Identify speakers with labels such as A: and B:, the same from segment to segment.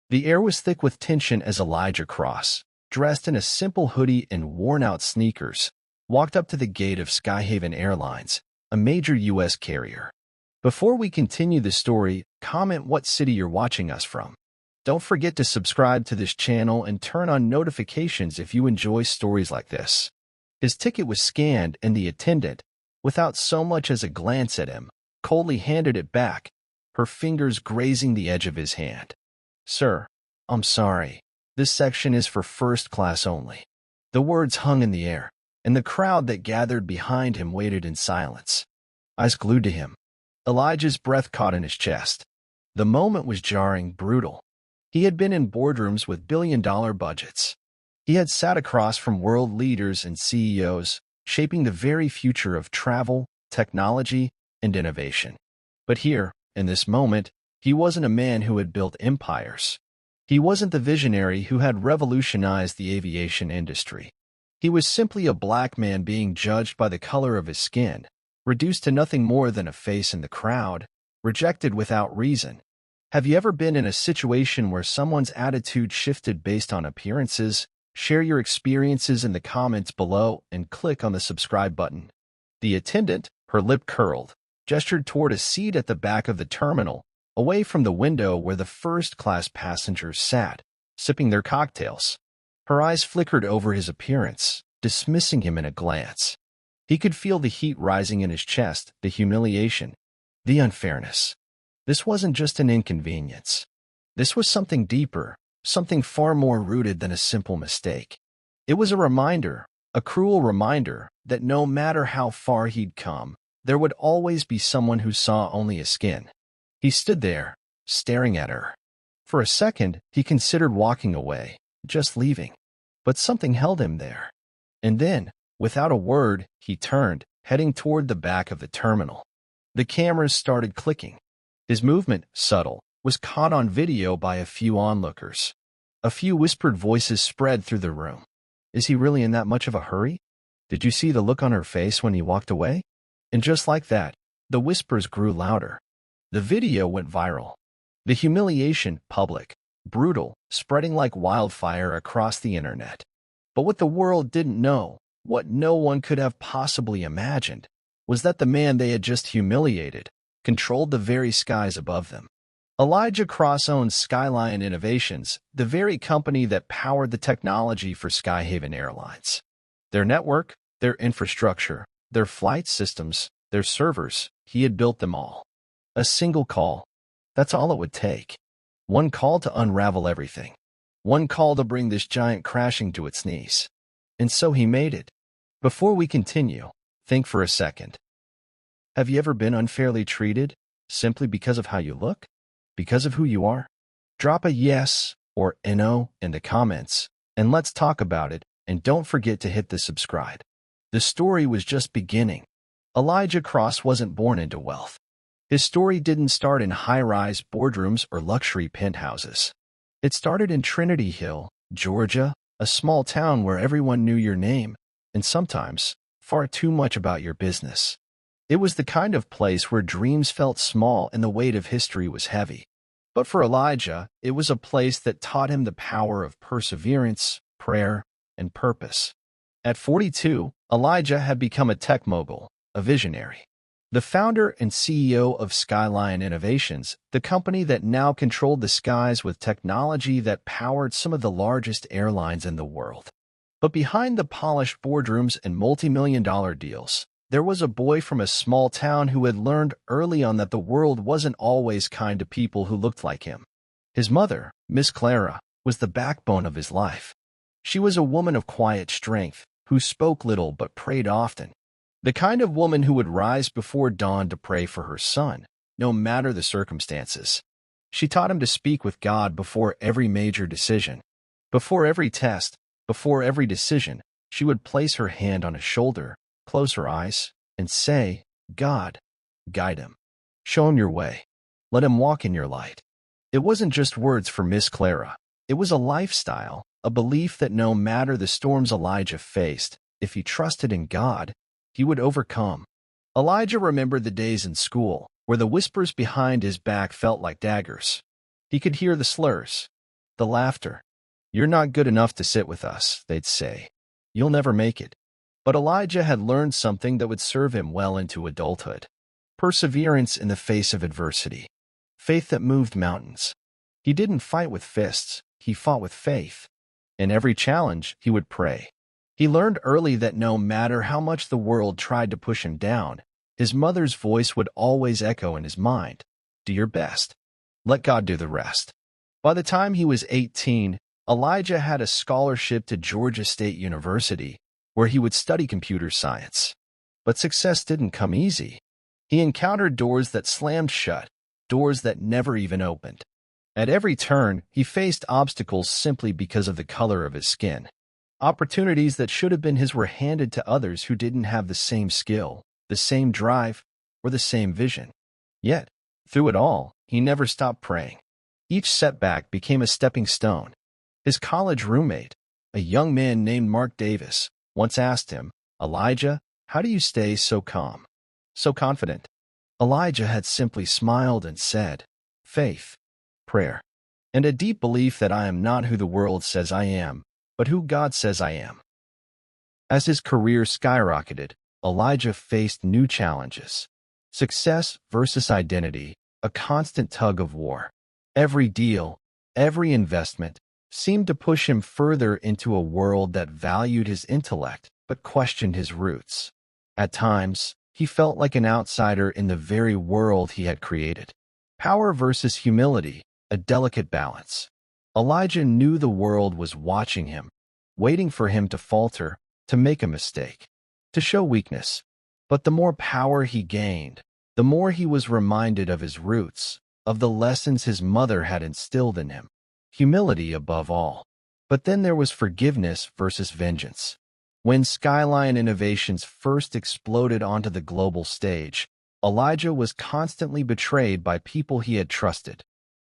A: The air was thick with tension as Elijah Cross, dressed in a simple hoodie and worn-out sneakers, walked up to the gate of Skyhaven Airlines, a major U.S. carrier. Before we continue the story, comment what city you're watching us from. Don't forget to subscribe to this channel and turn on notifications if you enjoy stories like this. His ticket was scanned and the attendant, without so much as a glance at him, coldly handed it back, her fingers grazing the edge of his hand. "Sir, I'm sorry. This section is for first class only." The words hung in the air, and the crowd that gathered behind him waited in silence, eyes glued to him. Elijah's breath caught in his chest. The moment was jarring, brutal. He had been in boardrooms with billion-dollar budgets. He had sat across from world leaders and CEOs, shaping the very future of travel, technology, and innovation. But here, in this moment, he wasn't a man who had built empires. He wasn't the visionary who had revolutionized the aviation industry. He was simply a black man being judged by the color of his skin, reduced to nothing more than a face in the crowd, rejected without reason. Have you ever been in a situation where someone's attitude shifted based on appearances? Share your experiences in the comments below and click on the subscribe button. The attendant, her lip curled, gestured toward a seat at the back of the terminal, away from the window where the first-class passengers sat, sipping their cocktails. Her eyes flickered over his appearance, dismissing him in a glance. He could feel the heat rising in his chest, the humiliation, the unfairness. This wasn't just an inconvenience. This was something deeper, something far more rooted than a simple mistake. It was a reminder, a cruel reminder, that no matter how far he'd come, there would always be someone who saw only his skin. He stood there, staring at her. For a second, he considered walking away, just leaving. But something held him there. And then, without a word, he turned, heading toward the back of the terminal. The cameras started clicking. His movement, subtle, was caught on video by a few onlookers. A few whispered voices spread through the room. Is he really in that much of a hurry? Did you see the look on her face when he walked away? And just like that, the whispers grew louder. The video went viral. The humiliation, public, brutal, spreading like wildfire across the internet. But what the world didn't know, what no one could have possibly imagined, was that the man they had just humiliated controlled the very skies above them. Elijah Cross owns Skyline Innovations, the very company that powered the technology for Skyhaven Airlines. Their network, their infrastructure, their flight systems, their servers, he had built them all. A single call. That's all it would take. One call to unravel everything. One call to bring this giant crashing to its knees. And so he made it. Before we continue, think for a second. Have you ever been unfairly treated, simply because of how you look? Because of who you are? Drop a yes or no in the comments, and let's talk about it, and don't forget to hit the subscribe. The story was just beginning. Elijah Cross wasn't born into wealth. His story didn't start in high-rise boardrooms or luxury penthouses. It started in Trinity Hill, Georgia, a small town where everyone knew your name, and sometimes far too much about your business. It was the kind of place where dreams felt small and the weight of history was heavy. But for Elijah, it was a place that taught him the power of perseverance, prayer, and purpose. At 42, Elijah had become a tech mogul, a visionary. The founder and CEO of Skyline Innovations, the company that now controlled the skies with technology that powered some of the largest airlines in the world. But behind the polished boardrooms and multi-million-dollar deals, there was a boy from a small town who had learned early on that the world wasn't always kind to people who looked like him. His mother, Miss Clara, was the backbone of his life. She was a woman of quiet strength, who spoke little but prayed often. The kind of woman who would rise before dawn to pray for her son, no matter the circumstances. She taught him to speak with God before every major decision. Before every test, before every decision, she would place her hand on his shoulder, close her eyes, and say, "God, guide him. Show him your way. Let him walk in your light." It wasn't just words for Miss Clara. It was a lifestyle, a belief that no matter the storms Elijah faced, if he trusted in God, he would overcome. Elijah remembered the days in school, where the whispers behind his back felt like daggers. He could hear the slurs. the laughter. "You're not good enough to sit with us," they'd say. "You'll never make it." But Elijah had learned something that would serve him well into adulthood. Perseverance in the face of adversity. Faith that moved mountains. He didn't fight with fists, he fought with faith. In every challenge, he would pray. He learned early that no matter how much the world tried to push him down, his mother's voice would always echo in his mind. "Do your best. Let God do the rest." By the time he was 18, Elijah had a scholarship to Georgia State University, where he would study computer science. But success didn't come easy. He encountered doors that slammed shut, doors that never even opened. At every turn, he faced obstacles simply because of the color of his skin. Opportunities that should have been his were handed to others who didn't have the same skill, the same drive, or the same vision. Yet, through it all, he never stopped praying. Each setback became a stepping stone. His college roommate, a young man named Mark Davis, once asked him, "Elijah, how do you stay so calm, so confident?" Elijah had simply smiled and said, "Faith, prayer, and a deep belief that I am not who the world says I am, but who God says I am." As his career skyrocketed, Elijah faced new challenges. Success versus identity, a constant tug of war. Every deal, every investment, seemed to push him further into a world that valued his intellect but questioned his roots. At times, he felt like an outsider in the very world he had created. Power versus humility, a delicate balance. Elijah knew the world was watching him, waiting for him to falter, to make a mistake, to show weakness. But the more power he gained, the more he was reminded of his roots, of the lessons his mother had instilled in him. Humility above all. But then there was forgiveness versus vengeance. When Skyline Innovations first exploded onto the global stage, Elijah was constantly betrayed by people he had trusted,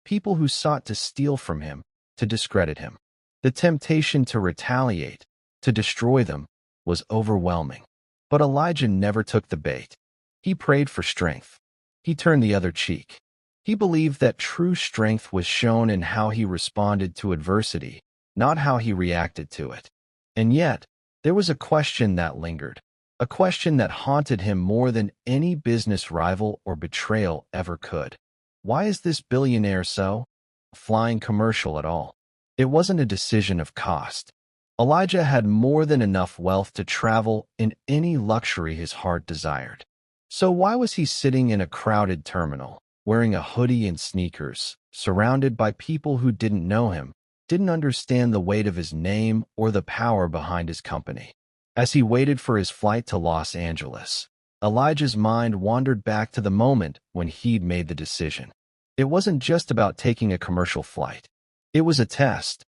A: people who sought to steal from him, to discredit him. The temptation to retaliate, to destroy them, was overwhelming. But Elijah never took the bait. He prayed for strength. He turned the other cheek. He believed that true strength was shown in how he responded to adversity, not how he reacted to it. And yet, there was a question that lingered, a question that haunted him more than any business rival or betrayal ever could. Why is this billionaire so flying commercial at all? It wasn't a decision of cost. Elijah had more than enough wealth to travel in any luxury his heart desired. So why was he sitting in a crowded terminal, wearing a hoodie and sneakers, surrounded by people who didn't know him, didn't understand the weight of his name or the power behind his company? As he waited for his flight to Los Angeles, Elijah's mind wandered back to the moment when he'd made the decision. It wasn't just about taking a commercial flight. It was a test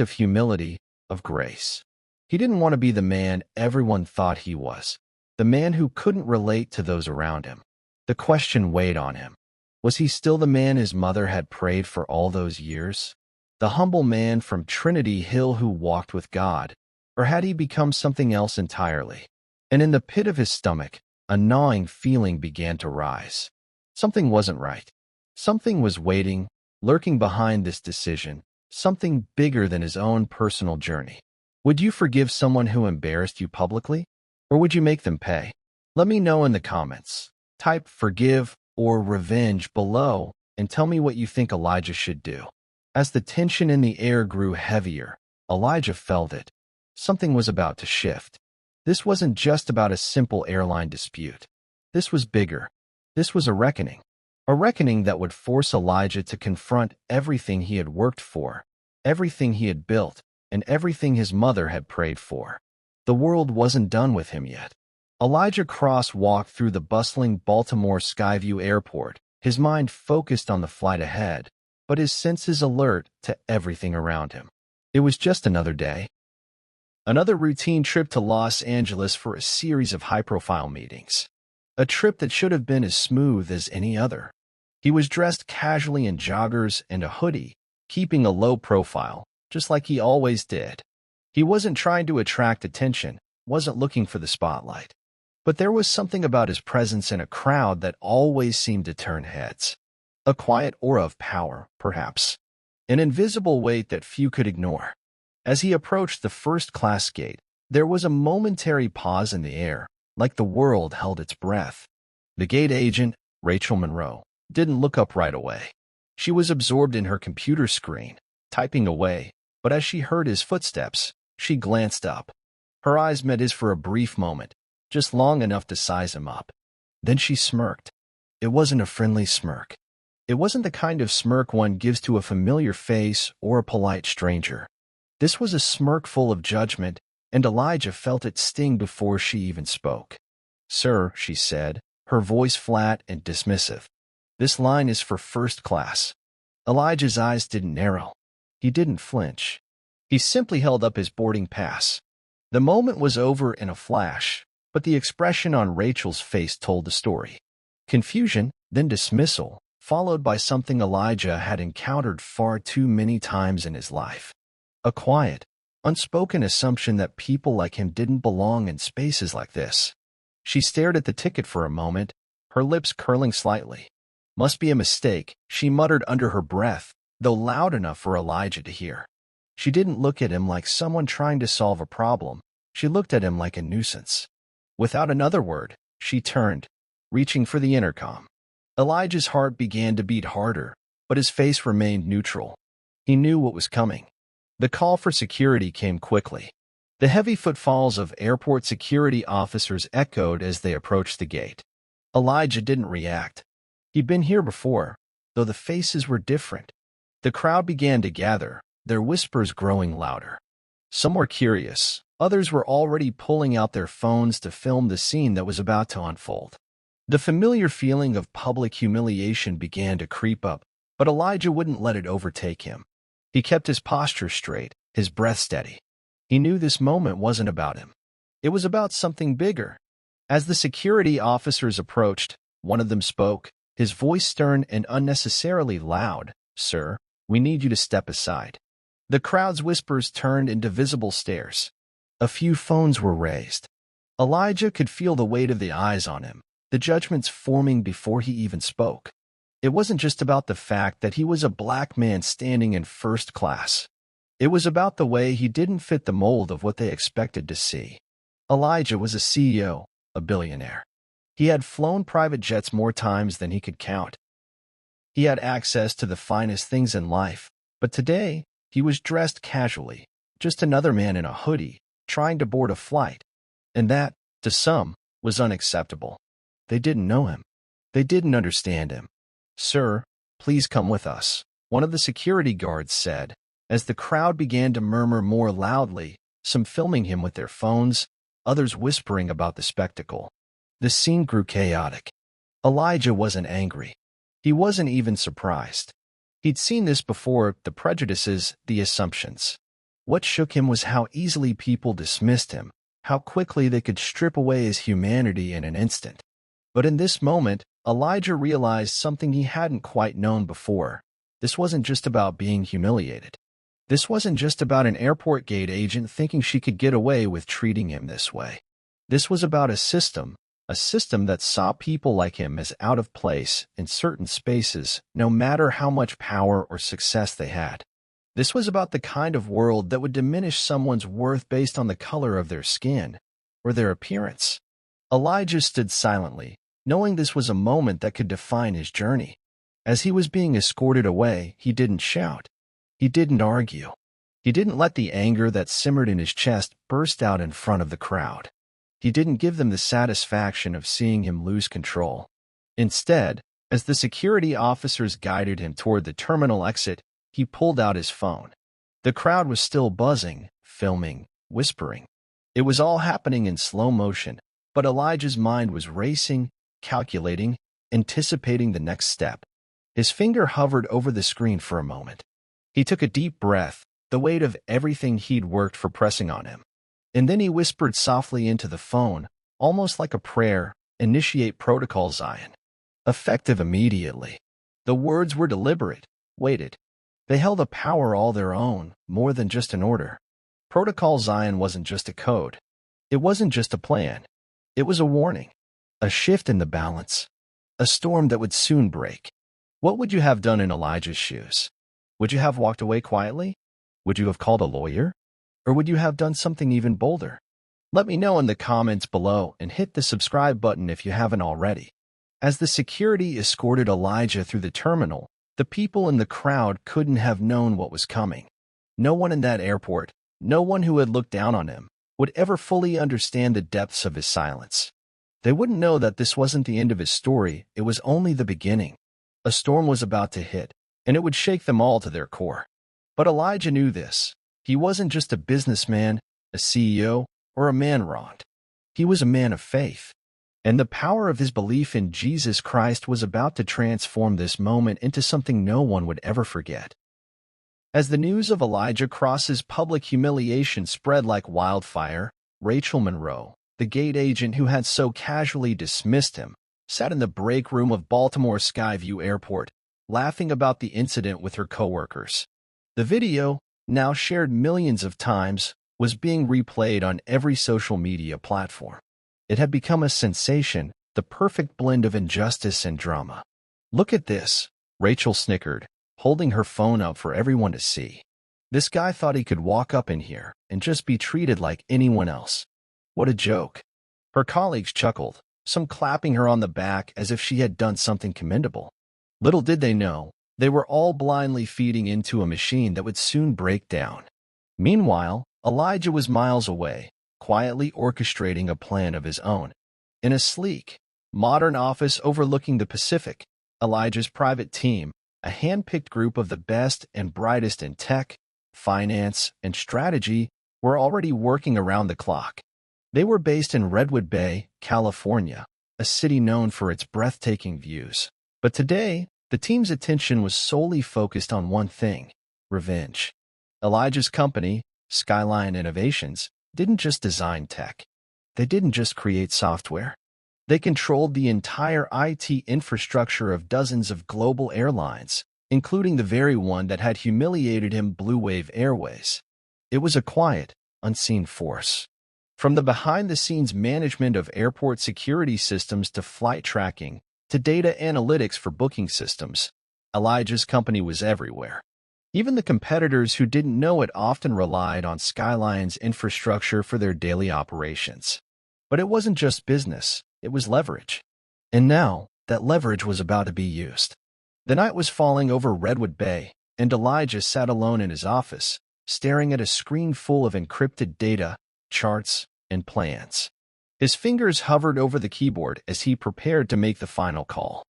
A: of humility, of grace. He didn't want to be the man everyone thought he was, the man who couldn't relate to those around him. The question weighed on him. Was he still the man his mother had prayed for all those years? The humble man from Trinity Hill who walked with God? Or had he become something else entirely? And in the pit of his stomach, a gnawing feeling began to rise. Something wasn't right. Something was waiting, lurking behind this decision, something bigger than his own personal journey. Would you forgive someone who embarrassed you publicly? Or would you make them pay? Let me know in the comments. Type forgive or revenge below and tell me what you think Elijah should do. As the tension in the air grew heavier, Elijah felt it. Something was about to shift. This wasn't just about a simple airline dispute. This was bigger. This was a reckoning. A reckoning that would force Elijah to confront everything he had worked for, everything he had built, and everything his mother had prayed for. The world wasn't done with him yet. Elijah Cross walked through the bustling Baltimore Skyview Airport, his mind focused on the flight ahead, but his senses alert to everything around him. It was just another day. Another routine trip to Los Angeles for a series of high-profile meetings. A trip that should have been as smooth as any other. He was dressed casually in joggers and a hoodie, keeping a low profile, just like he always did. He wasn't trying to attract attention, wasn't looking for the spotlight. But there was something about his presence in a crowd that always seemed to turn heads. A quiet aura of power, perhaps. an invisible weight that few could ignore. As he approached the first-class gate, there was a momentary pause in the air, like the world held its breath. The gate agent, Rachel Monroe, didn't look up right away. She was absorbed in her computer screen, typing away, but as she heard his footsteps, she glanced up. Her eyes met his for a brief moment, just long enough to size him up. Then she smirked. It wasn't a friendly smirk. It wasn't the kind of smirk one gives to a familiar face or a polite stranger. This was a smirk full of judgment, and Elijah felt it sting before she even spoke. "Sir," she said, her voice flat and dismissive. "This line is for first class." Elijah's eyes didn't narrow. He didn't flinch. He simply held up his boarding pass. The moment was over in a flash, but the expression on Rachel's face told the story. Confusion, then dismissal, followed by something Elijah had encountered far too many times in his life. A quiet, unspoken assumption that people like him didn't belong in spaces like this. She stared at the ticket for a moment, her lips curling slightly. "Must be a mistake," she muttered under her breath, though loud enough for Elijah to hear. She didn't look at him like someone trying to solve a problem. She looked at him like a nuisance. Without another word, she turned, reaching for the intercom. Elijah's heart began to beat harder, but his face remained neutral. He knew what was coming. The call for security came quickly. The heavy footfalls of airport security officers echoed as they approached the gate. Elijah didn't react. He'd been here before, though the faces were different. The crowd began to gather, their whispers growing louder. Some were curious, others were already pulling out their phones to film the scene that was about to unfold. The familiar feeling of public humiliation began to creep up, but Elijah wouldn't let it overtake him. He kept his posture straight, his breath steady. He knew this moment wasn't about him. It was about something bigger. As the security officers approached, one of them spoke, his voice stern and unnecessarily loud. "Sir, we need you to step aside." The crowd's whispers turned into visible stares. A few phones were raised. Elijah could feel the weight of the eyes on him, the judgments forming before he even spoke. It wasn't just about the fact that he was a black man standing in first class. It was about the way he didn't fit the mold of what they expected to see. Elijah was a CEO, a billionaire. He had flown private jets more times than he could count. He had access to the finest things in life, but today he was dressed casually, just another man in a hoodie, trying to board a flight. And that, to some, was unacceptable. They didn't know him. They didn't understand him. "Sir, please come with us," one of the security guards said, as the crowd began to murmur more loudly, some filming him with their phones, others whispering about the spectacle. The scene grew chaotic. Elijah wasn't angry. He wasn't even surprised. He'd seen this before, the prejudices, the assumptions. What shook him was how easily people dismissed him, how quickly they could strip away his humanity in an instant. But in this moment, Elijah realized something he hadn't quite known before. This wasn't just about being humiliated. This wasn't just about an airport gate agent thinking she could get away with treating him this way. This was about a system that saw people like him as out of place in certain spaces, no matter how much power or success they had. This was about the kind of world that would diminish someone's worth based on the color of their skin or their appearance. Elijah stood silently, knowing this was a moment that could define his journey. As he was being escorted away, he didn't shout. He didn't argue. He didn't let the anger that simmered in his chest burst out in front of the crowd. He didn't give them the satisfaction of seeing him lose control. Instead, as the security officers guided him toward the terminal exit, he pulled out his phone. The crowd was still buzzing, filming, whispering. It was all happening in slow motion, but Elijah's mind was racing, calculating, anticipating the next step. His finger hovered over the screen for a moment. He took a deep breath, the weight of everything he'd worked for pressing on him. And then he whispered softly into the phone, almost like a prayer, "Initiate protocol, Zion." Effective immediately. The words were deliberate, weighted. They held a power all their own, more than just an order. Protocol Zion wasn't just a code. It wasn't just a plan. It was a warning, a shift in the balance, a storm that would soon break. What would you have done in Elijah's shoes? Would you have walked away quietly? Would you have called a lawyer? Or would you have done something even bolder? Let me know in the comments below and hit the subscribe button if you haven't already. As the security escorted Elijah through the terminal, the people in the crowd couldn't have known what was coming. No one in that airport, no one who had looked down on him, would ever fully understand the depths of his silence. They wouldn't know that this wasn't the end of his story, it was only the beginning. A storm was about to hit, and it would shake them all to their core. But Elijah knew this. He wasn't just a businessman, a CEO, or a man wronged. He was a man of faith. And the power of his belief in Jesus Christ was about to transform this moment into something no one would ever forget. As the news of Elijah Cross's public humiliation spread like wildfire, Rachel Monroe, the gate agent who had so casually dismissed him, sat in the break room of Baltimore Skyview Airport, laughing about the incident with her coworkers. The video, now shared millions of times, was being replayed on every social media platform. It had become a sensation, the perfect blend of injustice and drama. "Look at this," Rachel snickered, holding her phone up for everyone to see. "This guy thought he could walk up in here and just be treated like anyone else. What a joke." Her colleagues chuckled, some clapping her on the back as if she had done something commendable. Little did they know, they were all blindly feeding into a machine that would soon break down. Meanwhile, Elijah was miles away, quietly orchestrating a plan of his own. In a sleek, modern office overlooking the Pacific, Elijah's private team, a hand-picked group of the best and brightest in tech, finance, and strategy, were already working around the clock. They were based in Redwood Bay, California, a city known for its breathtaking views. But today, the team's attention was solely focused on one thing: revenge. Elijah's company, Skyline Innovations, didn't just design tech. They didn't just create software. They controlled the entire IT infrastructure of dozens of global airlines, including the very one that had humiliated him, Blue Wave Airways. It was a quiet, unseen force. From the behind-the-scenes management of airport security systems to flight tracking to data analytics for booking systems, Elijah's company was everywhere. Even the competitors who didn't know it often relied on Skyline's infrastructure for their daily operations. But it wasn't just business, it was leverage. And now, that leverage was about to be used. The night was falling over Redwood Bay, and Elijah sat alone in his office, staring at a screen full of encrypted data, charts, and plans. His fingers hovered over the keyboard as he prepared to make the final call.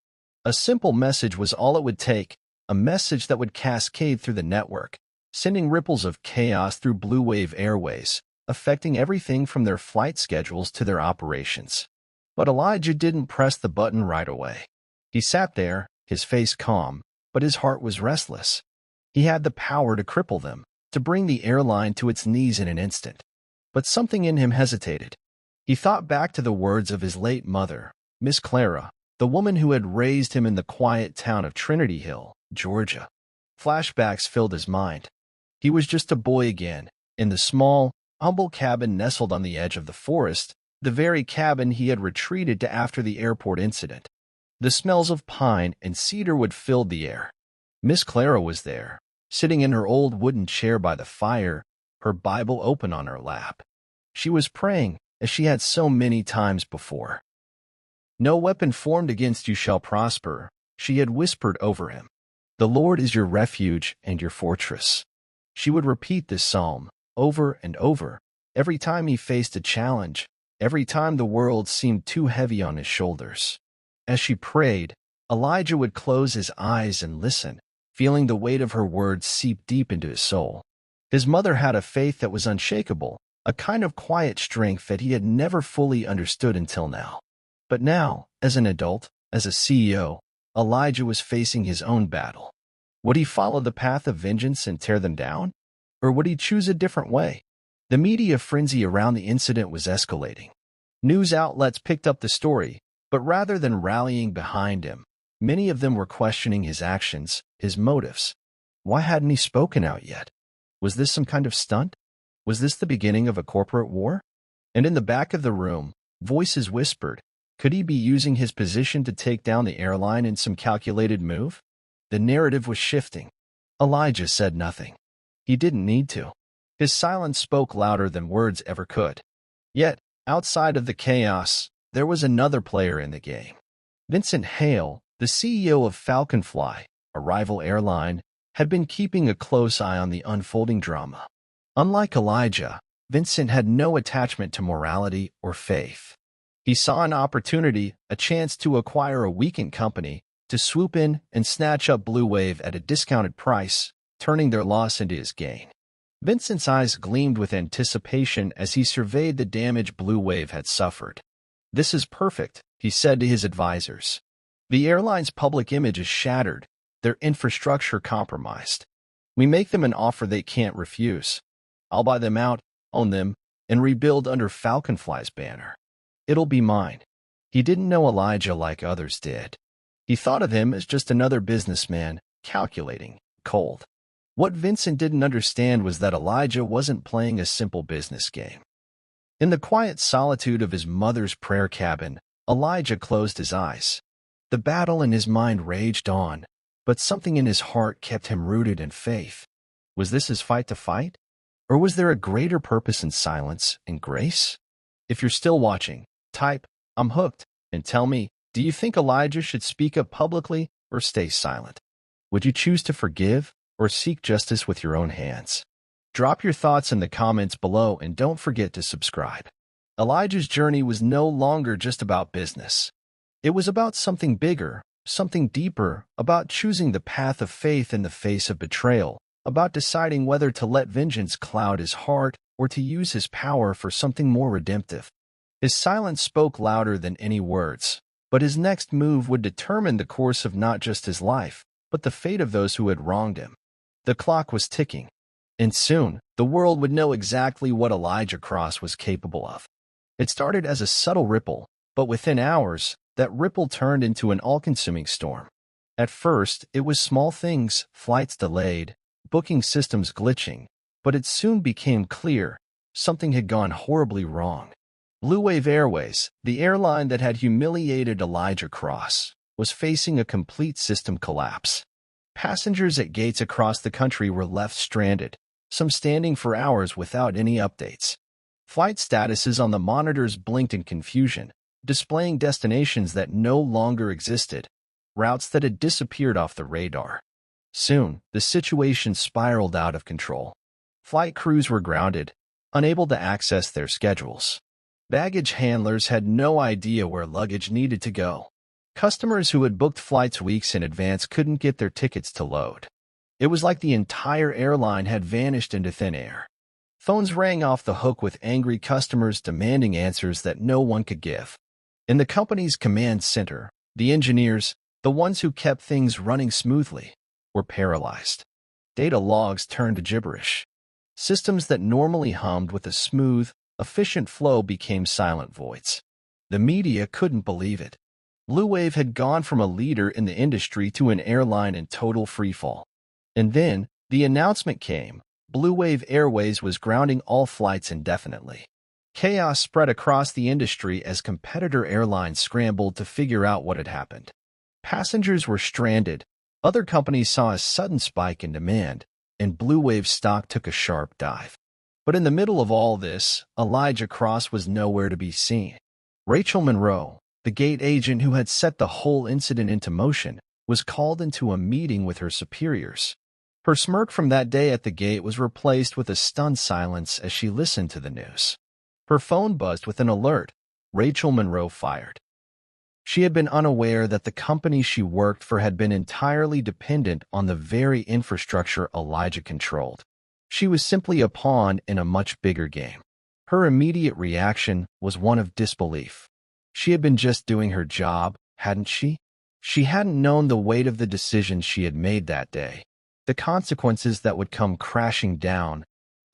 A: A simple message was all it would take, a message that would cascade through the network, sending ripples of chaos through Blue Wave Airways, affecting everything from their flight schedules to their operations. But Elijah didn't press the button right away. He sat there, his face calm, but his heart was restless. He had the power to cripple them, to bring the airline to its knees in an instant. But something in him hesitated. He thought back to the words of his late mother, Miss Clara, the woman who had raised him in the quiet town of Trinity Hill, Georgia. Flashbacks filled his mind. He was just a boy again, in the small, humble cabin nestled on the edge of the forest, the very cabin he had retreated to after the airport incident. The smells of pine and cedarwood filled the air. Miss Clara was there, sitting in her old wooden chair by the fire, her Bible open on her lap. She was praying, as she had so many times before. "No weapon formed against you shall prosper," she had whispered over him. "The Lord is your refuge and your fortress." She would repeat this psalm over and over, every time he faced a challenge, every time the world seemed too heavy on his shoulders. As she prayed, Elijah would close his eyes and listen, feeling the weight of her words seep deep into his soul. His mother had a faith that was unshakable, a kind of quiet strength that he had never fully understood until now. But now, as an adult, as a CEO, Elijah was facing his own battle. Would he follow the path of vengeance and tear them down? Or would he choose a different way? The media frenzy around the incident was escalating. News outlets picked up the story, but rather than rallying behind him, many of them were questioning his actions, his motives. Why hadn't he spoken out yet? Was this some kind of stunt? Was this the beginning of a corporate war? And in the back of the room, voices whispered, could he be using his position to take down the airline in some calculated move? The narrative was shifting. Elijah said nothing. He didn't need to. His silence spoke louder than words ever could. Yet, outside of the chaos, there was another player in the game. Vincent Hale, the CEO of Falconfly, a rival airline, had been keeping a close eye on the unfolding drama. Unlike Elijah, Vincent had no attachment to morality or faith. He saw an opportunity, a chance to acquire a weakened company, to swoop in and snatch up Blue Wave at a discounted price, turning their loss into his gain. Vincent's eyes gleamed with anticipation as he surveyed the damage Blue Wave had suffered. "This is perfect," he said to his advisors. "The airline's public image is shattered, their infrastructure compromised. We make them an offer they can't refuse. I'll buy them out, own them, and rebuild under Falconfly's banner. It'll be mine." He didn't know Elijah like others did. He thought of him as just another businessman, calculating, cold. What Vincent didn't understand was that Elijah wasn't playing a simple business game. In the quiet solitude of his mother's prayer cabin, Elijah closed his eyes. The battle in his mind raged on, but something in his heart kept him rooted in faith. Was this his fight to fight? Or was there a greater purpose in silence and grace? If you're still watching, type, "I'm hooked," and tell me, do you think Elijah should speak up publicly or stay silent? Would you choose to forgive or seek justice with your own hands? Drop your thoughts in the comments below and don't forget to subscribe. Elijah's journey was no longer just about business. It was about something bigger, something deeper, about choosing the path of faith in the face of betrayal, about deciding whether to let vengeance cloud his heart or to use his power for something more redemptive. His silence spoke louder than any words, but his next move would determine the course of not just his life, but the fate of those who had wronged him. The clock was ticking, and soon the world would know exactly what Elijah Cross was capable of. It started as a subtle ripple, but within hours, that ripple turned into an all-consuming storm. At first, it was small things, flights delayed, booking systems glitching, but it soon became clear something had gone horribly wrong. Blue Wave Airways, the airline that had humiliated Elijah Cross, was facing a complete system collapse. Passengers at gates across the country were left stranded, some standing for hours without any updates. Flight statuses on the monitors blinked in confusion, displaying destinations that no longer existed, routes that had disappeared off the radar. Soon, the situation spiraled out of control. Flight crews were grounded, unable to access their schedules. Baggage handlers had no idea where luggage needed to go. Customers who had booked flights weeks in advance couldn't get their tickets to load. It was like the entire airline had vanished into thin air. Phones rang off the hook with angry customers demanding answers that no one could give. In the company's command center, the engineers, the ones who kept things running smoothly, were paralyzed. Data logs turned to gibberish. Systems that normally hummed with a smooth, efficient flow became silent voids. The media couldn't believe it. Blue Wave had gone from a leader in the industry to an airline in total freefall. And then, the announcement came. Blue Wave Airways was grounding all flights indefinitely. Chaos spread across the industry as competitor airlines scrambled to figure out what had happened. Passengers were stranded, other companies saw a sudden spike in demand, and Blue Wave stock took a sharp dive. But in the middle of all this, Elijah Cross was nowhere to be seen. Rachel Monroe, the gate agent who had set the whole incident into motion, was called into a meeting with her superiors. Her smirk from that day at the gate was replaced with a stunned silence as she listened to the news. Her phone buzzed with an alert. Rachel Monroe fired. She had been unaware that the company she worked for had been entirely dependent on the very infrastructure Elijah controlled. She was simply a pawn in a much bigger game. Her immediate reaction was one of disbelief. She had been just doing her job, hadn't she? She hadn't known the weight of the decisions she had made that day, the consequences that would come crashing down,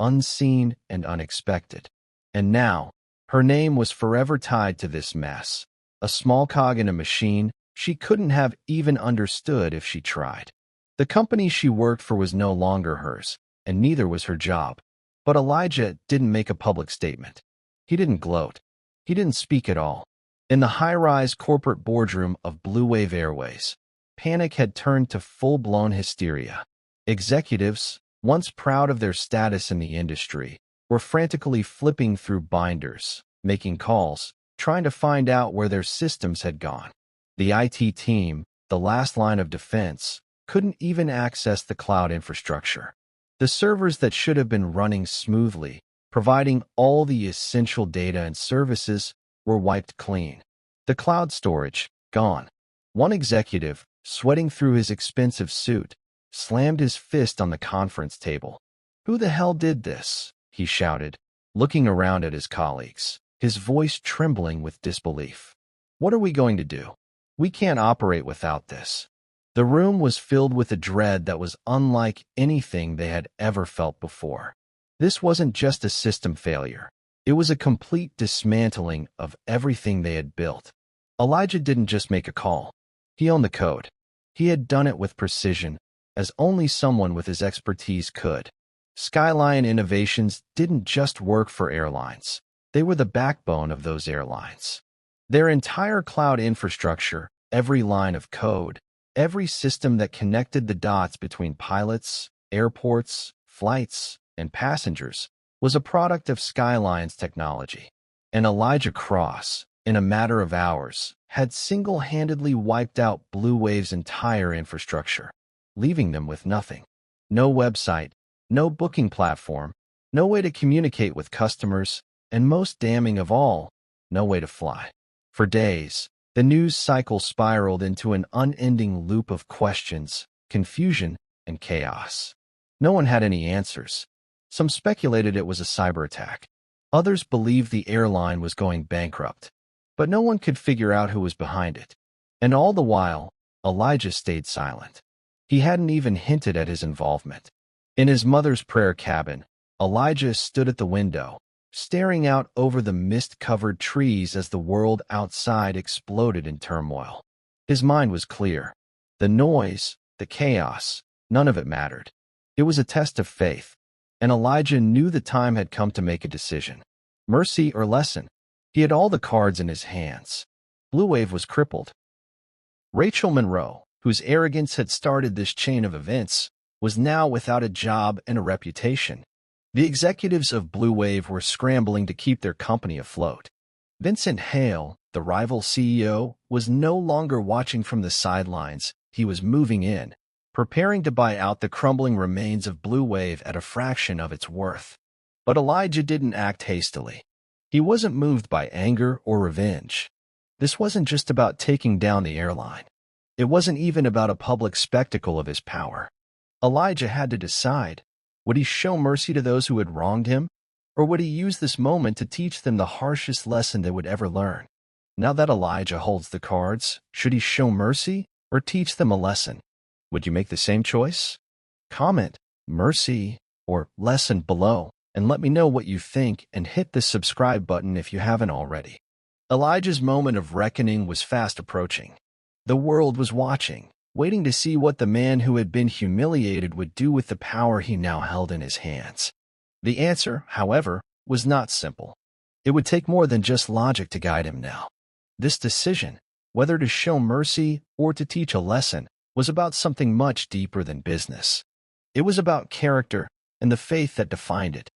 A: unseen and unexpected. And now, her name was forever tied to this mess, a small cog in a machine she couldn't have even understood if she tried. The company she worked for was no longer hers, and neither was her job. But Elijah didn't make a public statement. He didn't gloat. He didn't speak at all. In the high-rise corporate boardroom of Blue Wave Airways, panic had turned to full-blown hysteria. Executives, once proud of their status in the industry, were frantically flipping through binders, making calls, trying to find out where their systems had gone. The IT team, the last line of defense, couldn't even access the cloud infrastructure. The servers that should have been running smoothly, providing all the essential data and services, were wiped clean. The cloud storage, gone. One executive, sweating through his expensive suit, slammed his fist on the conference table. "Who the hell did this?" he shouted, looking around at his colleagues, his voice trembling with disbelief. "What are we going to do? We can't operate without this." The room was filled with a dread that was unlike anything they had ever felt before. This wasn't just a system failure. It was a complete dismantling of everything they had built. Elijah didn't just make a call. He owned the code. He had done it with precision, as only someone with his expertise could. Skyline Innovations didn't just work for airlines. They were the backbone of those airlines. Their entire cloud infrastructure, every line of code, every system that connected the dots between pilots, airports, flights, and passengers, was a product of Skyline's technology. And Elijah Cross, in a matter of hours, had single-handedly wiped out BlACK's entire infrastructure, leaving them with nothing. No website, no booking platform, no way to communicate with customers, and most damning of all, no way to fly. For days, the news cycle spiraled into an unending loop of questions, confusion, and chaos. No one had any answers. Some speculated it was a cyber attack. Others believed the airline was going bankrupt. But no one could figure out who was behind it. And all the while, Elijah stayed silent. He hadn't even hinted at his involvement. In his mother's prayer cabin, Elijah stood at the window, staring out over the mist-covered trees as the world outside exploded in turmoil. His mind was clear. The noise, the chaos, none of it mattered. It was a test of faith, and Elijah knew the time had come to make a decision. Mercy or lesson? He had all the cards in his hands. BlACK was crippled. Rachel Monroe, whose arrogance had started this chain of events, was now without a job and a reputation. The executives of BlACK were scrambling to keep their company afloat. Vincent Hale, the rival CEO, was no longer watching from the sidelines. He was moving in, preparing to buy out the crumbling remains of BlACK at a fraction of its worth. But Elijah didn't act hastily. He wasn't moved by anger or revenge. This wasn't just about taking down the airline. It wasn't even about a public spectacle of his power. Elijah had to decide. Would he show mercy to those who had wronged him? Or would he use this moment to teach them the harshest lesson they would ever learn? Now that Elijah holds the cards, should he show mercy or teach them a lesson? Would you make the same choice? Comment mercy or lesson below, and let me know what you think, and hit the subscribe button if you haven't already. Elijah's moment of reckoning was fast approaching. The world was watching, waiting to see what the man who had been humiliated would do with the power he now held in his hands. The answer, however, was not simple. It would take more than just logic to guide him now. This decision, whether to show mercy or to teach a lesson, was about something much deeper than business. It was about character and the faith that defined it.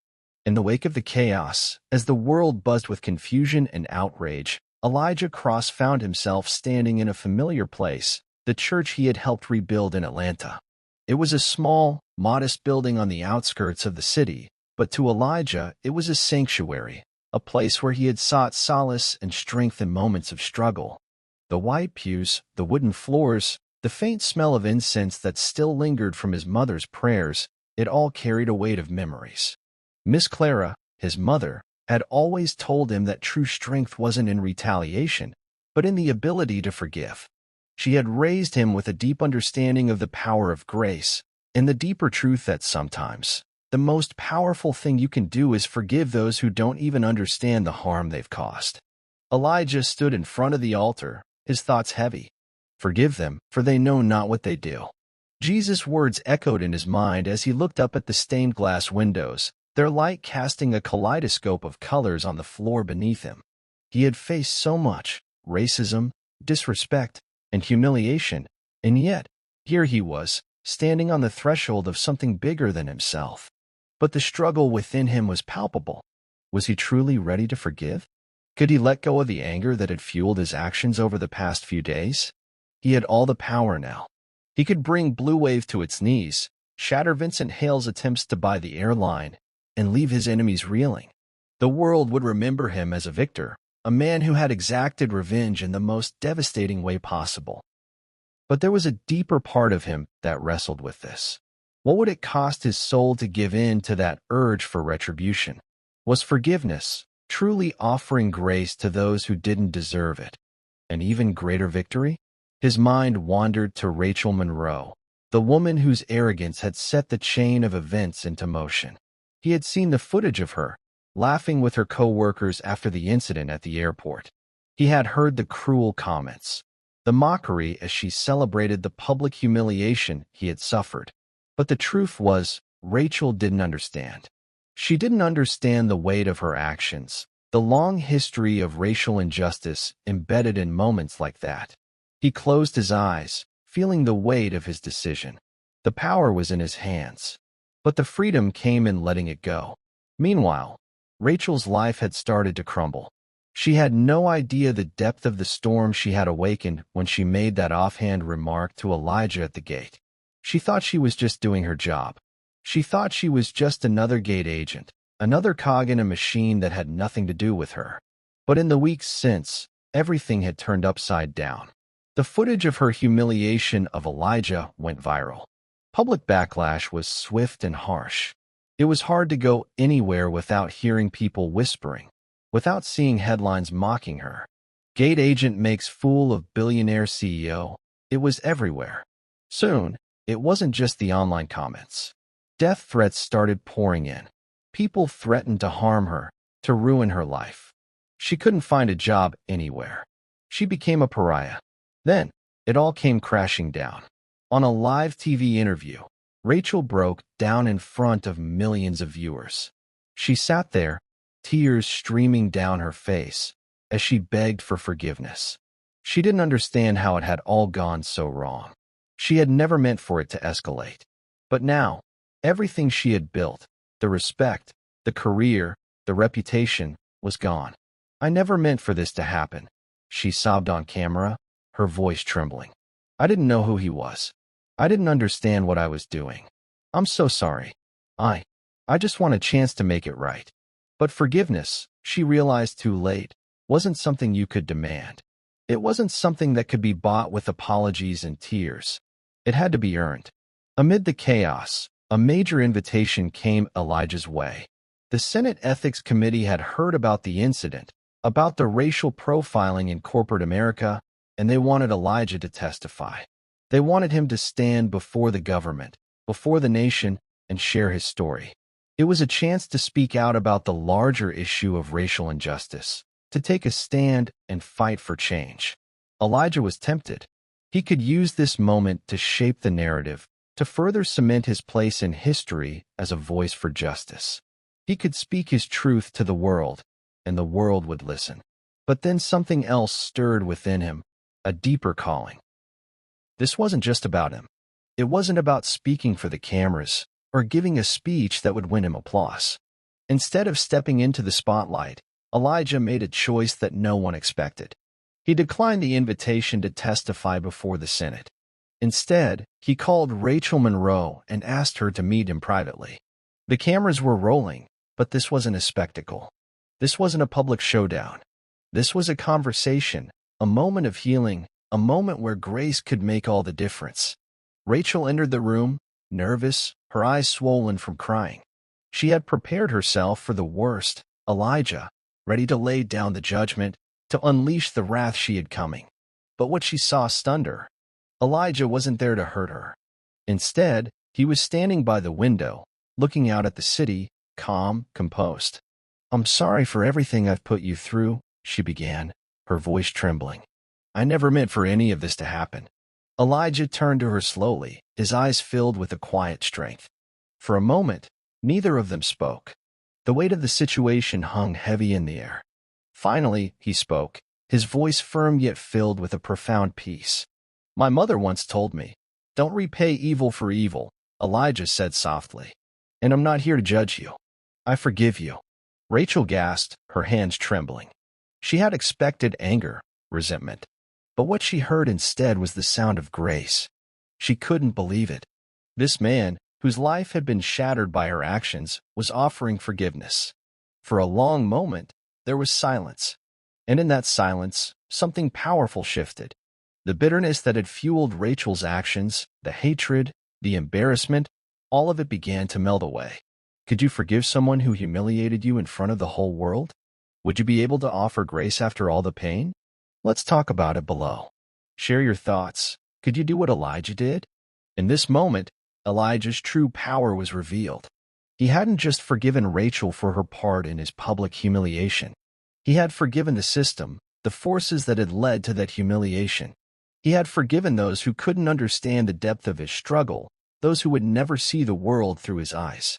A: In the wake of the chaos, as the world buzzed with confusion and outrage, Elijah Cross found himself standing in a familiar place, the church he had helped rebuild in Atlanta. It was a small, modest building on the outskirts of the city, but to Elijah it was a sanctuary, a place where he had sought solace and strength in moments of struggle. The white pews, the wooden floors, the faint smell of incense that still lingered from his mother's prayers, it all carried a weight of memories. Miss Clara, his mother, had always told him that true strength wasn't in retaliation, but in the ability to forgive. She had raised him with a deep understanding of the power of grace, and the deeper truth that sometimes the most powerful thing you can do is forgive those who don't even understand the harm they've caused. Elijah stood in front of the altar, his thoughts heavy. Forgive them, for they know not what they do. Jesus' words echoed in his mind as he looked up at the stained glass windows, their light casting a kaleidoscope of colors on the floor beneath him. He had faced so much racism, disrespect, and humiliation, and yet, here he was, standing on the threshold of something bigger than himself. But the struggle within him was palpable. Was he truly ready to forgive? Could he let go of the anger that had fueled his actions over the past few days? He had all the power now. He could bring Blue Wave to its knees, shatter Vincent Hale's attempts to buy the airline, and leave his enemies reeling. The world would remember him as a victor, a man who had exacted revenge in the most devastating way possible. But there was a deeper part of him that wrestled with this. What would it cost his soul to give in to that urge for retribution? Was forgiveness truly offering grace to those who didn't deserve it? An even greater victory? His mind wandered to Rachel Monroe, the woman whose arrogance had set the chain of events into motion. He had seen the footage of her, laughing with her co-workers after the incident at the airport. He had heard the cruel comments, the mockery as she celebrated the public humiliation he had suffered. But the truth was, Rachel didn't understand. She didn't understand the weight of her actions, the long history of racial injustice embedded in moments like that. He closed his eyes, feeling the weight of his decision. The power was in his hands, but the freedom came in letting it go. Meanwhile, Rachel's life had started to crumble. She had no idea the depth of the storm she had awakened when she made that offhand remark to Elijah at the gate. She thought she was just doing her job. She thought she was just another gate agent, another cog in a machine that had nothing to do with her. But in the weeks since, everything had turned upside down. The footage of her humiliation of Elijah went viral. Public backlash was swift and harsh. It was hard to go anywhere without hearing people whispering, without seeing headlines mocking her. Gate agent makes fool of billionaire CEO. It was everywhere. Soon, it wasn't just the online comments. Death threats started pouring in. People threatened to harm her, to ruin her life. She couldn't find a job anywhere. She became a pariah. Then, it all came crashing down. On a live TV interview, Rachel broke down in front of millions of viewers. She sat there, tears streaming down her face, as she begged for forgiveness. She didn't understand how it had all gone so wrong. She had never meant for it to escalate. But now, everything she had built, the respect, the career, the reputation, was gone. I never meant for this to happen, she sobbed on camera, her voice trembling. I didn't know who he was. I didn't understand what I was doing. I'm so sorry. I just want a chance to make it right. But forgiveness, she realized too late, wasn't something you could demand. It wasn't something that could be bought with apologies and tears. It had to be earned. Amid the chaos, a major invitation came Elijah's way. The Senate Ethics Committee had heard about the incident, about the racial profiling in corporate America, and they wanted Elijah to testify. They wanted him to stand before the government, before the nation, and share his story. It was a chance to speak out about the larger issue of racial injustice, to take a stand and fight for change. Elijah was tempted. He could use this moment to shape the narrative, to further cement his place in history as a voice for justice. He could speak his truth to the world, and the world would listen. But then something else stirred within him, a deeper calling. This wasn't just about him. It wasn't about speaking for the cameras or giving a speech that would win him applause. Instead of stepping into the spotlight, Elijah made a choice that no one expected. He declined the invitation to testify before the Senate. Instead, he called Rachel Monroe and asked her to meet him privately. The cameras were rolling, but this wasn't a spectacle. This wasn't a public showdown. This was a conversation, a moment of healing, a moment where grace could make all the difference. Rachel entered the room, nervous, her eyes swollen from crying. She had prepared herself for the worst, Elijah, ready to lay down the judgment, to unleash the wrath she had coming. But what she saw stunned her. Elijah wasn't there to hurt her. Instead, he was standing by the window, looking out at the city, calm, composed. "I'm sorry for everything I've put you through," she began, her voice trembling. "I never meant for any of this to happen." Elijah turned to her slowly, his eyes filled with a quiet strength. For a moment, neither of them spoke. The weight of the situation hung heavy in the air. Finally, he spoke, his voice firm yet filled with a profound peace. "My mother once told me, Don't repay evil for evil, Elijah said softly. And I'm not here to judge you. I forgive you. Rachel gasped, her hands trembling. She had expected anger, resentment. But what she heard instead was the sound of grace. She couldn't believe it. This man, whose life had been shattered by her actions, was offering forgiveness. For a long moment, there was silence. And in that silence, something powerful shifted. The bitterness that had fueled Rachel's actions, the hatred, the embarrassment, all of it began to melt away. Could you forgive someone who humiliated you in front of the whole world? Would you be able to offer grace after all the pain? Let's talk about it below. Share your thoughts. Could you do what Elijah did? In this moment, Elijah's true power was revealed. He hadn't just forgiven Rachel for her part in his public humiliation. He had forgiven the system, the forces that had led to that humiliation. He had forgiven those who couldn't understand the depth of his struggle, those who would never see the world through his eyes.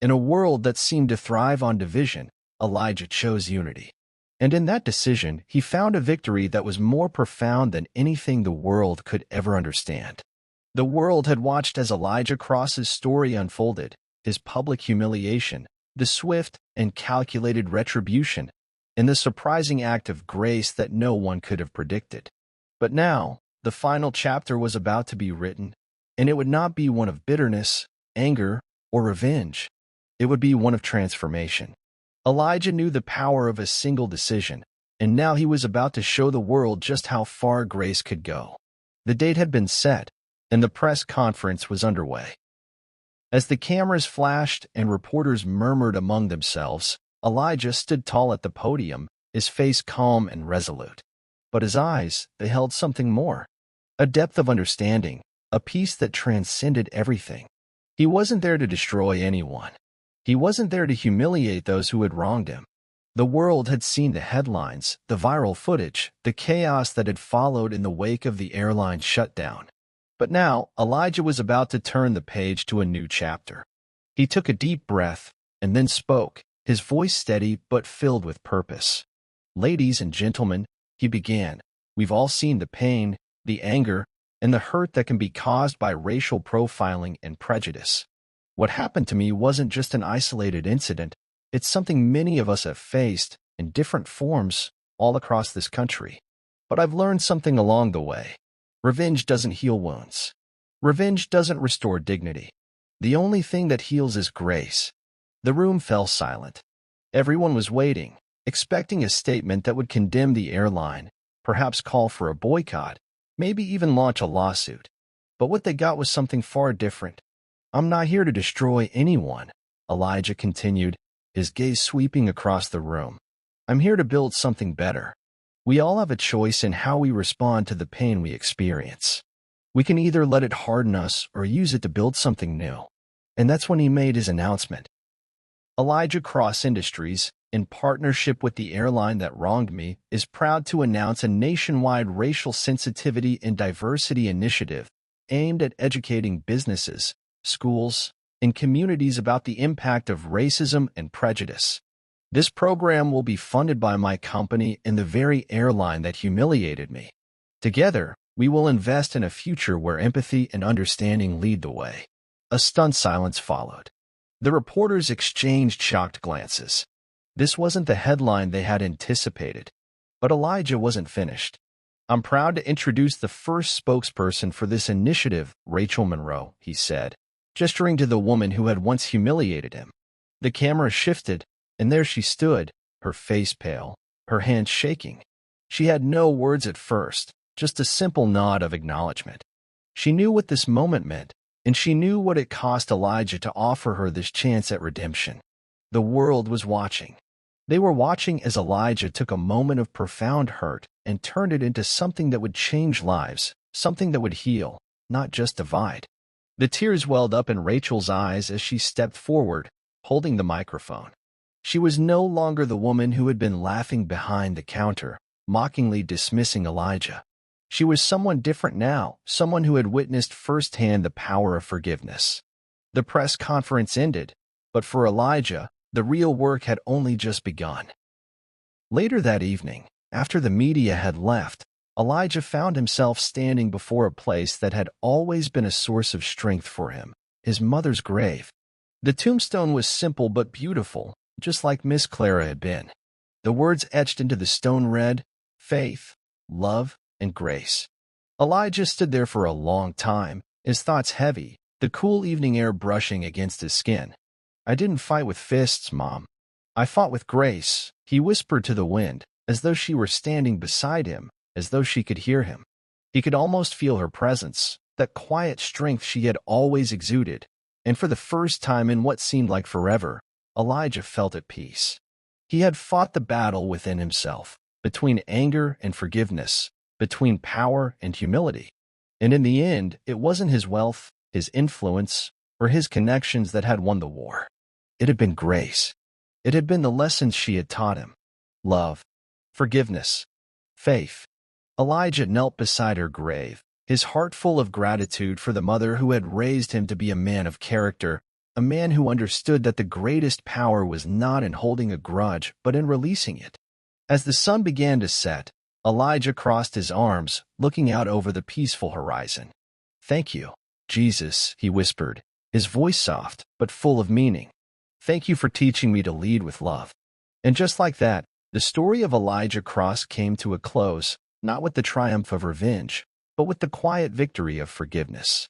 A: In a world that seemed to thrive on division, Elijah chose unity. And in that decision, he found a victory that was more profound than anything the world could ever understand. The world had watched as Elijah Cross's story unfolded, his public humiliation, the swift and calculated retribution, and the surprising act of grace that no one could have predicted. But now, the final chapter was about to be written, and it would not be one of bitterness, anger, or revenge. It would be one of transformation. Elijah knew the power of a single decision, and now he was about to show the world just how far grace could go. The date had been set, and the press conference was underway. As the cameras flashed and reporters murmured among themselves, Elijah stood tall at the podium, his face calm and resolute. But his eyes, they held something more. A depth of understanding, a peace that transcended everything. He wasn't there to destroy anyone. He wasn't there to humiliate those who had wronged him. The world had seen the headlines, the viral footage, the chaos that had followed in the wake of the airline shutdown. But now, Elijah was about to turn the page to a new chapter. He took a deep breath and then spoke, his voice steady but filled with purpose. Ladies and gentlemen, he began, we've all seen the pain, the anger, and the hurt that can be caused by racial profiling and prejudice. What happened to me wasn't just an isolated incident, it's something many of us have faced, in different forms, all across this country. But I've learned something along the way. Revenge doesn't heal wounds. Revenge doesn't restore dignity. The only thing that heals is grace. The room fell silent. Everyone was waiting, expecting a statement that would condemn the airline, perhaps call for a boycott, maybe even launch a lawsuit. But what they got was something far different. I'm not here to destroy anyone, Elijah continued, his gaze sweeping across the room. I'm here to build something better. We all have a choice in how we respond to the pain we experience. We can either let it harden us or use it to build something new. And that's when he made his announcement. Elijah Cross Industries, in partnership with the airline that wronged me, is proud to announce a nationwide racial sensitivity and diversity initiative aimed at educating businesses, schools, and communities about the impact of racism and prejudice. This program will be funded by my company and the very airline that humiliated me. Together, we will invest in a future where empathy and understanding lead the way. A stunned silence followed. The reporters exchanged shocked glances. This wasn't the headline they had anticipated. But Elijah wasn't finished. I'm proud to introduce the first spokesperson for this initiative, Rachel Monroe, he said, gesturing to the woman who had once humiliated him. The camera shifted, and there she stood, her face pale, her hands shaking. She had no words at first, just a simple nod of acknowledgement. She knew what this moment meant, and she knew what it cost Elijah to offer her this chance at redemption. The world was watching. They were watching as Elijah took a moment of profound hurt and turned it into something that would change lives, something that would heal, not just divide. The tears welled up in Rachel's eyes as she stepped forward, holding the microphone. She was no longer the woman who had been laughing behind the counter, mockingly dismissing Elijah. She was someone different now, someone who had witnessed firsthand the power of forgiveness. The press conference ended, but for Elijah, the real work had only just begun. Later that evening, after the media had left, Elijah found himself standing before a place that had always been a source of strength for him, his mother's grave. The tombstone was simple but beautiful, just like Miss Clara had been. The words etched into the stone read, "Faith, love, and grace." Elijah stood there for a long time, his thoughts heavy, the cool evening air brushing against his skin. "I didn't fight with fists, Mom. I fought with grace," he whispered to the wind, as though she were standing beside him, as though she could hear him. He could almost feel her presence, that quiet strength she had always exuded, and for the first time in what seemed like forever, Elijah felt at peace. He had fought the battle within himself, between anger and forgiveness, between power and humility. And in the end, it wasn't his wealth, his influence, or his connections that had won the war. It had been grace. It had been the lessons she had taught him. Love, forgiveness, faith. Elijah knelt beside her grave, his heart full of gratitude for the mother who had raised him to be a man of character, a man who understood that the greatest power was not in holding a grudge but in releasing it. As the sun began to set, Elijah crossed his arms, looking out over the peaceful horizon. "Thank you, Jesus," he whispered, his voice soft but full of meaning. "Thank you for teaching me to lead with love." And just like that, the story of Elijah Cross came to a close, not with the triumph of revenge, but with the quiet victory of forgiveness.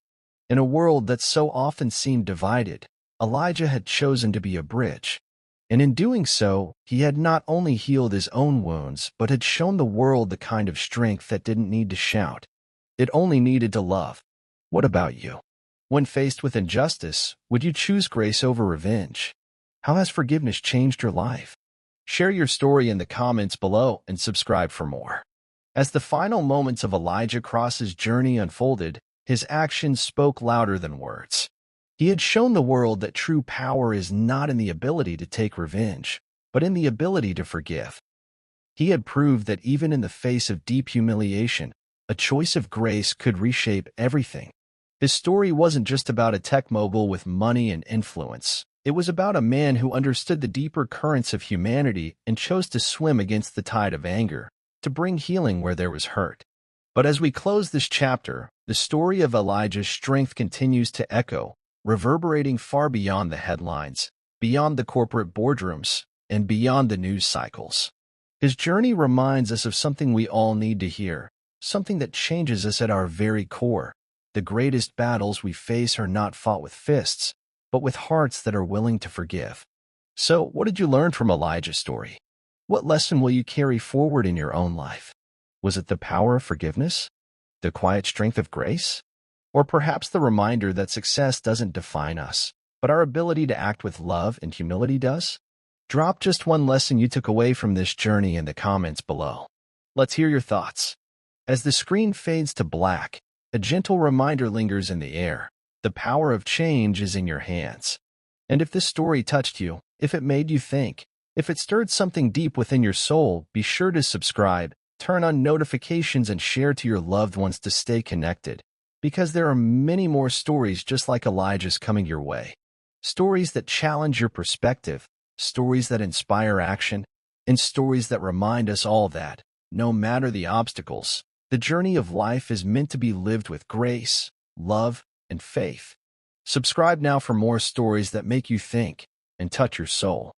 A: In a world that so often seemed divided, Elijah had chosen to be a bridge. And in doing so, he had not only healed his own wounds, but had shown the world the kind of strength that didn't need to shout. It only needed to love. What about you? When faced with injustice, would you choose grace over revenge? How has forgiveness changed your life? Share your story in the comments below and subscribe for more. As the final moments of Elijah Cross's journey unfolded, his actions spoke louder than words. He had shown the world that true power is not in the ability to take revenge, but in the ability to forgive. He had proved that even in the face of deep humiliation, a choice of grace could reshape everything. His story wasn't just about a tech mogul with money and influence. It was about a man who understood the deeper currents of humanity and chose to swim against the tide of anger, to bring healing where there was hurt. But as we close this chapter, the story of Elijah's strength continues to echo, reverberating far beyond the headlines, beyond the corporate boardrooms, and beyond the news cycles. His journey reminds us of something we all need to hear, something that changes us at our very core. The greatest battles we face are not fought with fists, but with hearts that are willing to forgive. So, what did you learn from Elijah's story? What lesson will you carry forward in your own life? Was it the power of forgiveness? The quiet strength of grace? Or perhaps the reminder that success doesn't define us, but our ability to act with love and humility does? Drop just one lesson you took away from this journey in the comments below. Let's hear your thoughts. As the screen fades to black, a gentle reminder lingers in the air. The power of change is in your hands. And if this story touched you, if it made you think, if it stirred something deep within your soul, be sure to subscribe, turn on notifications, and share to your loved ones to stay connected. Because there are many more stories just like Elijah's coming your way. Stories that challenge your perspective, stories that inspire action, and stories that remind us all that, no matter the obstacles, the journey of life is meant to be lived with grace, love, and faith. Subscribe now for more stories that make you think and touch your soul.